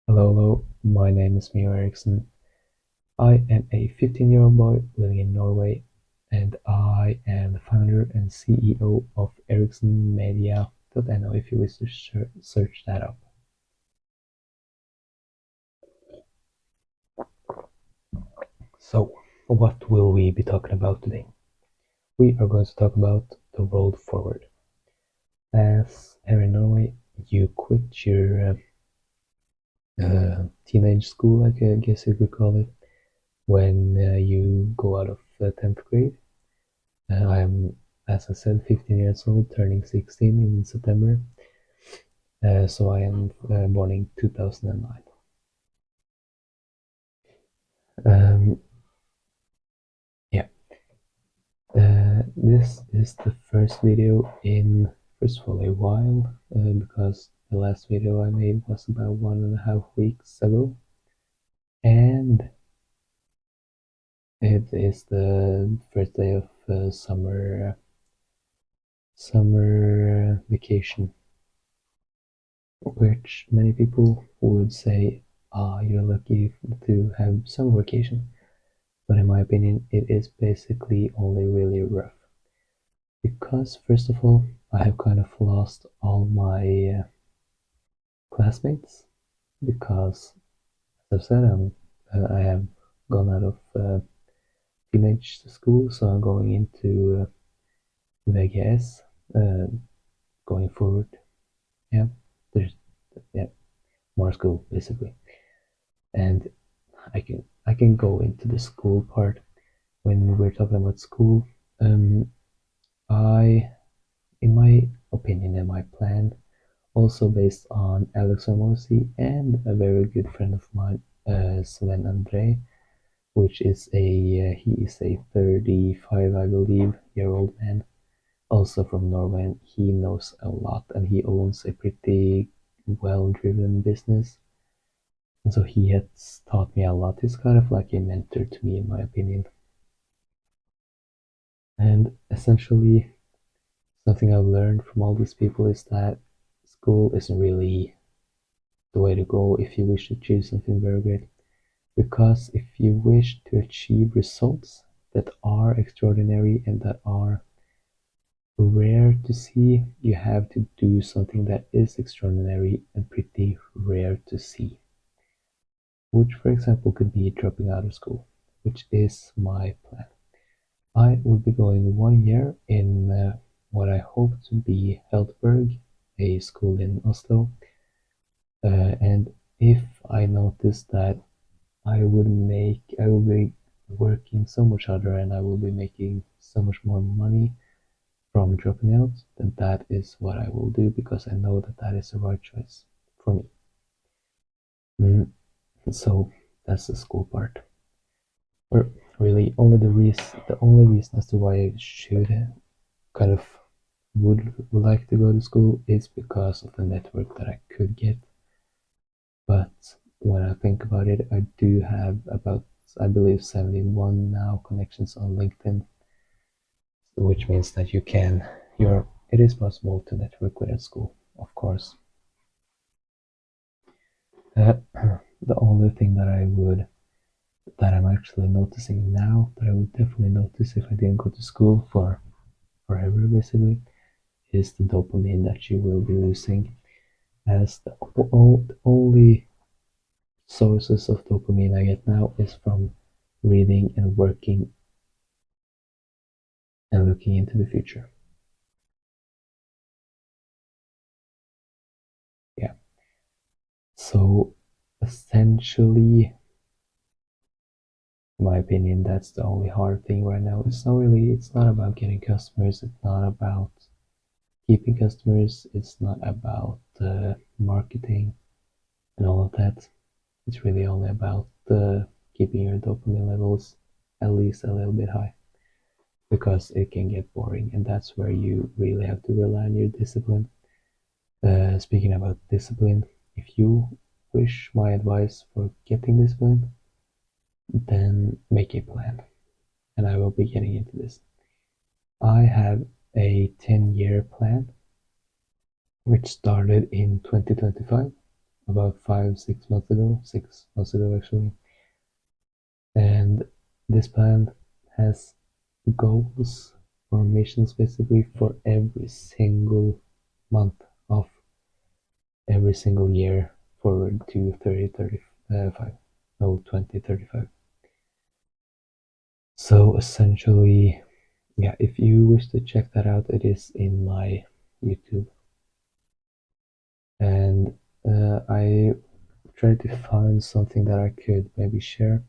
Hello, hello, my name is Mio Eriksson. I am a 15-year-old boy living in Norway, and I am the founder and CEO of ericssonmedia.no if you wish to search that up. So, what will we be talking about today? We are going to talk about the road forward. As here in Norway, you quit your teenage school, I guess you could call it, when you go out of 10th grade. I am, as I said, 15 years old, turning 16 in September. So I am born in 2009. Um, yeah, this is the first video in, first of all, a while, because the last video I made was about 1.5 weeks ago. And it is the first day of summer vacation, which many people would say, ah, you're lucky to have summer vacation. But in my opinion, it is basically only really rough. Because, first of all, I have kind of lost all my classmates. Because, as I've said, I have gone out of teenage school, so I'm going into VGS, going forward. Yeah, there's yeah, more school basically. And I can go into the school part when we're talking about school. I, in my opinion and my plan, also based on Alex Hormozy and a very good friend of mine, Sven Andre, which is he is a 35, I believe, year old man, also from Norway. And he knows a lot, and he owns a pretty well-driven business. And so he has taught me a lot. He's kind of like a mentor to me, in my opinion. And essentially, something I've learned from all these people is that school isn't really the way to go if you wish to achieve something very great. Because if you wish to achieve results that are extraordinary and that are rare to see, you have to do something that is extraordinary and pretty rare to see. Which, for example, could be dropping out of school, which is my plan. I will be going 1 year in what I hope to be Heldberg, a school in Oslo. And if I notice that I will be working so much harder and I will be making so much more money from dropping out, then that is what I will do because I know that that is the right choice for me. So that's the school part. Or really, the only reason as to why I should kind of would like to go to school is because of the network that I could get. But when I think about it, I do have about, I believe, 71 now connections on LinkedIn, which means that it is possible to network with at school, of course. The only thing that I'm actually noticing now, that I would definitely notice if I didn't go to school for forever, basically, is the dopamine that you will be losing, as the only sources of dopamine I get now is from reading and working and looking into the future. Yeah. So essentially, in my opinion, that's the only hard thing right now. It's not about getting customers, it's not about keeping customers, it's not about marketing and all of that. It's really only about keeping your dopamine levels at least a little bit high, because it can get boring, and that's where you really have to rely on your discipline. Speaking about discipline, if you wish my advice for getting discipline, then make a plan. And I will be getting into this. I have a 10-year plan, which started in 2025. about 5, 6 months ago, 6 months ago actually. And this plan has goals or missions basically for every single month of every single year forward to 3035, no, 2035. So essentially, yeah, if you wish to check that out, it is in my YouTube. And I tried to find something that I could maybe share.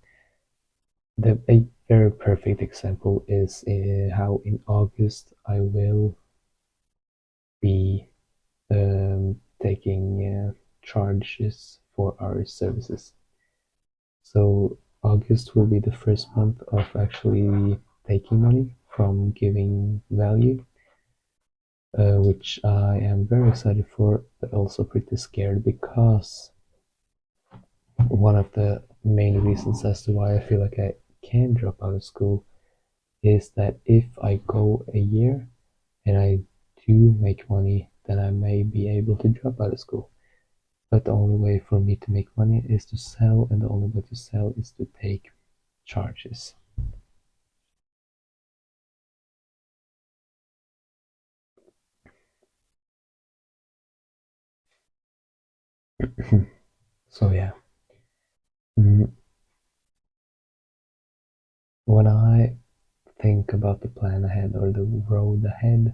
A very perfect example is how in August I will be taking charges for our services. So August will be the first month of actually taking money from giving value, which I am very excited for, but also pretty scared because one of the main reasons as to why I feel like I can drop out of school is that if I go a year and I do make money, then I may be able to drop out of school. But the only way for me to make money is to sell, and the only way to sell is to take charges. So yeah, mm, when I think about the plan ahead or the road ahead,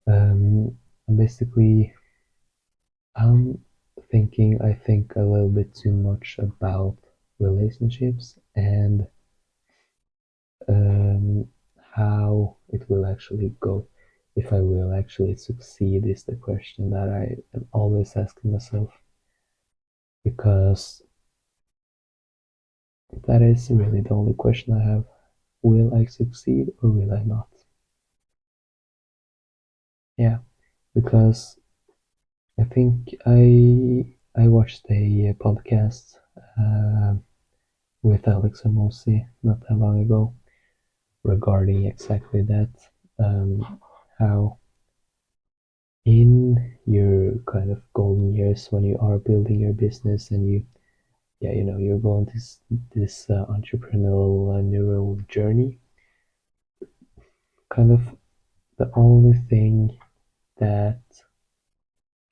um, basically I'm thinking I think a little bit too much about relationships and um, how it will actually go. If I will actually succeed is the question that I am always asking myself, because that is really the only question I have. Will I succeed or will I not? Yeah, because I think I watched a podcast with Alex Hermosi not that long ago regarding exactly that. How in your kind of golden years when you are building your business and you're going this entrepreneurial neural journey, kind of the only thing that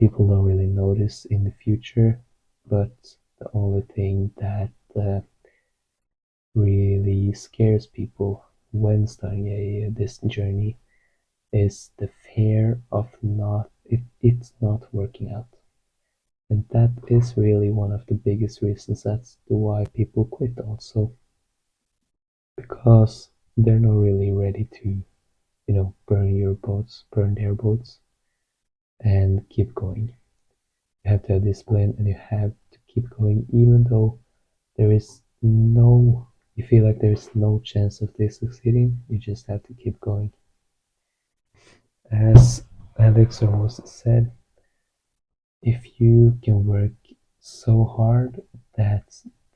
people don't really notice in the future, but the only thing that really scares people when starting this journey is the fear of it's not working out. And that is really one of the biggest reasons as to why people quit also, because they're not really ready to, burn their boats and keep going. You have to have discipline and you have to keep going even though there is no you feel like there is no chance of this succeeding. You just have to keep going. As Alex almost said, if you can work so hard that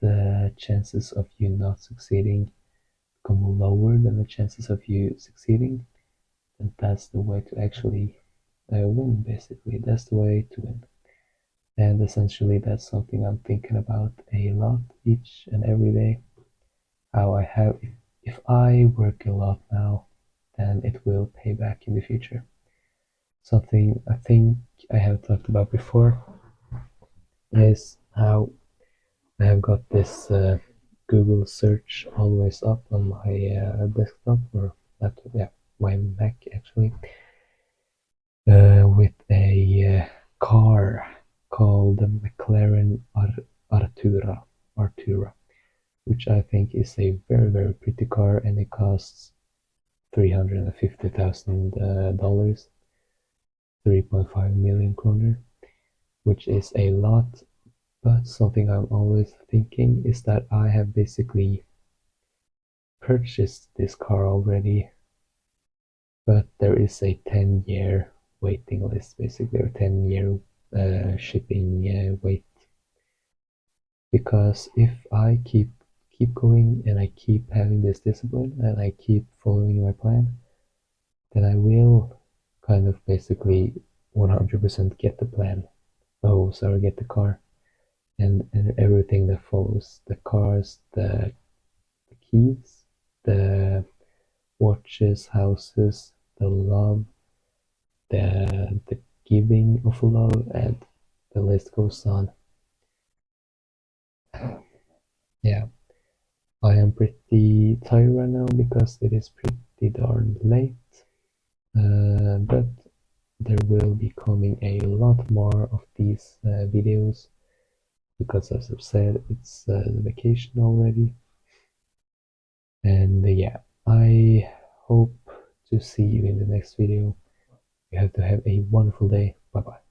the chances of you not succeeding become lower than the chances of you succeeding, then that's the way to actually win, basically. That's the way to win. And essentially, that's something I'm thinking about a lot each and every day. How if I work a lot now, then it will pay back in the future. Something I think I have talked about before is how I have got this Google search always up on my desktop or laptop, yeah, my Mac actually, with a car called the McLaren Artura, which I think is a very, very pretty car, and it costs $350,000, 3.5 million kroner, which is a lot. But something I'm always thinking is that I have basically purchased this car already, but there is a 10-year waiting list, basically, or 10-year shipping wait. Because if I keep going and I keep having this discipline and I keep following my plan, then I will kind of basically 100% get the plan. Oh, sorry, get the car. and everything that follows: the cars, the keys, the watches, houses, the love, the giving of love, and the list goes on. Yeah, I am pretty tired right now because it is pretty darn late. But there will be coming a lot more of these videos because, as I've said, it's vacation already. And yeah, I hope to see you in the next video. You have to have a wonderful day. Bye bye.